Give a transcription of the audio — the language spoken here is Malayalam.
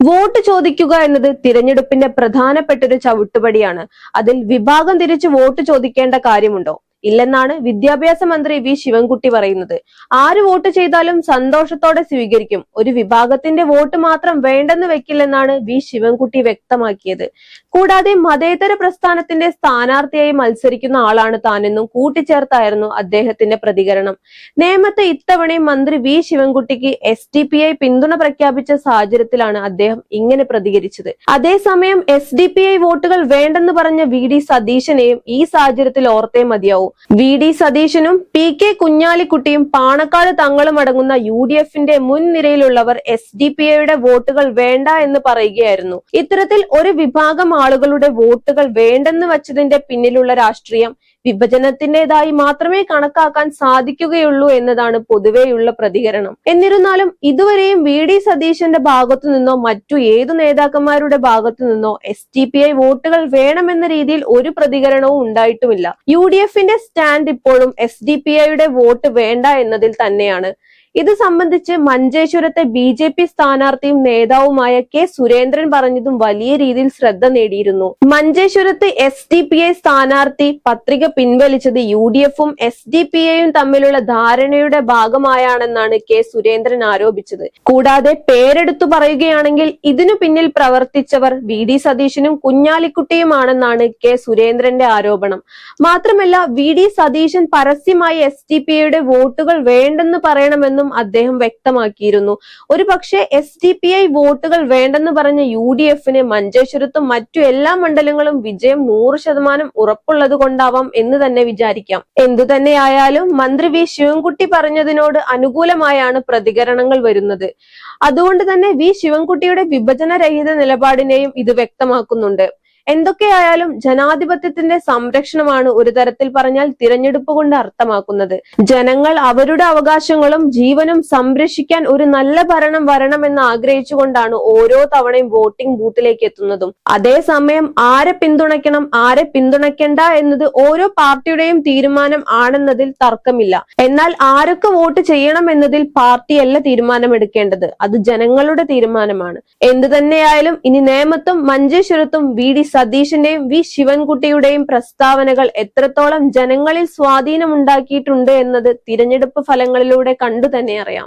വോട്ട് ചോദിക്കുക എന്നത് തിരഞ്ഞെടുപ്പിന്റെ പ്രധാനപ്പെട്ട ഒരു ചവിട്ടുപടിയാണ്. അതിൽ വിഭാഗം തിരിച്ച് വോട്ട് ചോദിക്കേണ്ട കാര്യമുണ്ടോ? ഇല്ലെന്നാണ് വിദ്യാഭ്യാസ മന്ത്രി വി ശിവൻകുട്ടി പറയുന്നത്. ആര് വോട്ട് ചെയ്താലും സന്തോഷത്തോടെ സ്വീകരിക്കും, ഒരു വിഭാഗത്തിന്റെ വോട്ട് മാത്രം വേണ്ടെന്ന് വെക്കില്ലെന്നാണ് വി ശിവൻകുട്ടി വ്യക്തമാക്കിയത്. കൂടാതെ മതേതര പ്രസ്ഥാനത്തിന്റെ സ്ഥാനാർത്ഥിയായി മത്സരിക്കുന്ന ആളാണ് താനെന്നും കൂട്ടിച്ചേർത്തായിരുന്നു അദ്ദേഹത്തിന്റെ പ്രതികരണം. നേമത്തെ ഇത്തവണയും മന്ത്രി വി ശിവൻകുട്ടിക്ക് SDPI പിന്തുണ പ്രഖ്യാപിച്ച സാഹചര്യത്തിലാണ് അദ്ദേഹം ഇങ്ങനെ പ്രതികരിച്ചത്. അതേസമയം SDPI വോട്ടുകൾ വേണ്ടെന്ന് പറഞ്ഞ VD സതീശനെയും ഈ സാഹചര്യത്തിൽ ഓർത്തേ മതിയാവും. VD സതീശനും PK കുഞ്ഞാലിക്കുട്ടിയും പാണക്കാട് തങ്ങളും അടങ്ങുന്ന UDFന്റെ മുൻനിരയിലുള്ളവർ SDPIയുടെ വോട്ടുകൾ വേണ്ട എന്ന് പറയുകയായിരുന്നു. ഇത്തരത്തിൽ ഒരു വിഭാഗം ആളുകളുടെ വോട്ടുകൾ വേണ്ടെന്ന് വച്ചതിന്റെ പിന്നിലുള്ള രാഷ്ട്രീയം വിഭജനത്തിന്റേതായി മാത്രമേ കണക്കാക്കാൻ സാധിക്കുകയുള്ളൂ എന്നതാണ് പൊതുവെയുള്ള പ്രതികരണം. എന്നിരുന്നാലും ഇതുവരെയും VD സതീശന്റെ ഭാഗത്തു നിന്നോ മറ്റു ഏതു നേതാക്കന്മാരുടെ ഭാഗത്തു നിന്നോ SDPI വോട്ടുകൾ വേണമെന്ന രീതിയിൽ ഒരു പ്രതികരണവും ഉണ്ടായിട്ടുമില്ല. UDFന്റെ സ്റ്റാൻഡ് ഇപ്പോഴും SDPIയുടെ വോട്ട് വേണ്ട എന്നതിൽ തന്നെയാണ്. ഇത് സംബന്ധിച്ച് മഞ്ചേശ്വരത്തെ BJP സ്ഥാനാർത്ഥിയും നേതാവുമായ K സുരേന്ദ്രൻ പറഞ്ഞതും വലിയ രീതിയിൽ ശ്രദ്ധ നേടിയിരുന്നു. മഞ്ചേശ്വരത്ത് SDPI സ്ഥാനാർത്ഥി പത്രിക പിൻവലിച്ചത് UDFും SDPIയും തമ്മിലുള്ള ധാരണയുടെ ഭാഗമായാണെന്നാണ് K സുരേന്ദ്രൻ ആരോപിച്ചത്. കൂടാതെ പേരെടുത്തു പറയുകയാണെങ്കിൽ ഇതിനു പിന്നിൽ പ്രവർത്തിച്ചവർ VD സതീശനും കുഞ്ഞാലിക്കുട്ടിയുമാണെന്നാണ് K സുരേന്ദ്രന്റെ ആരോപണം. മാത്രമല്ല VD സതീശൻ പരസ്യമായി SDPIയുടെ വോട്ടുകൾ വേണ്ടെന്ന് പറയണമെന്നും അദ്ദേഹം വ്യക്തമാക്കിയിരുന്നു. ഒരു പക്ഷേ SDPI വോട്ടുകൾ വേണ്ടെന്ന് പറഞ്ഞ UDFന് മഞ്ചേശ്വരത്തും മറ്റു എല്ലാ മണ്ഡലങ്ങളും വിജയം 100% ഉറപ്പുള്ളത് കൊണ്ടാവാം എന്ന് തന്നെ വിചാരിക്കാം. എന്തുതന്നെയായാലും മന്ത്രി വി ശിവൻകുട്ടി പറഞ്ഞതിനോട് അനുകൂലമായാണ് പ്രതികരണങ്ങൾ വരുന്നത്. അതുകൊണ്ട് തന്നെ വി ശിവൻകുട്ടിയുടെ വിഭജനരഹിത നിലപാടിനെയും ഇത് വ്യക്തമാക്കുന്നുണ്ട്. എന്തൊക്കെയായാലും ജനാധിപത്യത്തിന്റെ സംരക്ഷണമാണ് ഒരു തരത്തിൽ പറഞ്ഞാൽ തിരഞ്ഞെടുപ്പ് കൊണ്ട് അർത്ഥമാക്കുന്നത്. ജനങ്ങൾ അവരുടെ അവകാശങ്ങളും ജീവനും സംരക്ഷിക്കാൻ ഒരു നല്ല ഭരണം വരണമെന്ന് ആഗ്രഹിച്ചുകൊണ്ടാണ് ഓരോ തവണയും വോട്ടിംഗ് ബൂത്തിലേക്ക് എത്തുന്നതും. അതേസമയം ആരെ പിന്തുണയ്ക്കണം, ആരെ പിന്തുണയ്ക്കണ്ട എന്നത് ഓരോ പാർട്ടിയുടെയും തീരുമാനം ആണെന്നതിൽ തർക്കമില്ല. എന്നാൽ ആരൊക്കെ വോട്ട് ചെയ്യണം എന്നതിൽ പാർട്ടിയല്ല തീരുമാനമെടുക്കേണ്ടത്, അത് ജനങ്ങളുടെ തീരുമാനമാണ്. എന്തു തന്നെയായാലും ഇനി നേമത്തും മഞ്ചേശ്വരത്തും VD സതീശന്റെയും വി ശിവൻകുട്ടിയുടെയും പ്രസ്താവനകൾ എത്രത്തോളം ജനങ്ങളിൽ സ്വാധീനമുണ്ടാക്കിയിട്ടുണ്ട് എന്നത് തിരഞ്ഞെടുപ്പ് ഫലങ്ങളിലൂടെ കണ്ടു തന്നെ അറിയാം.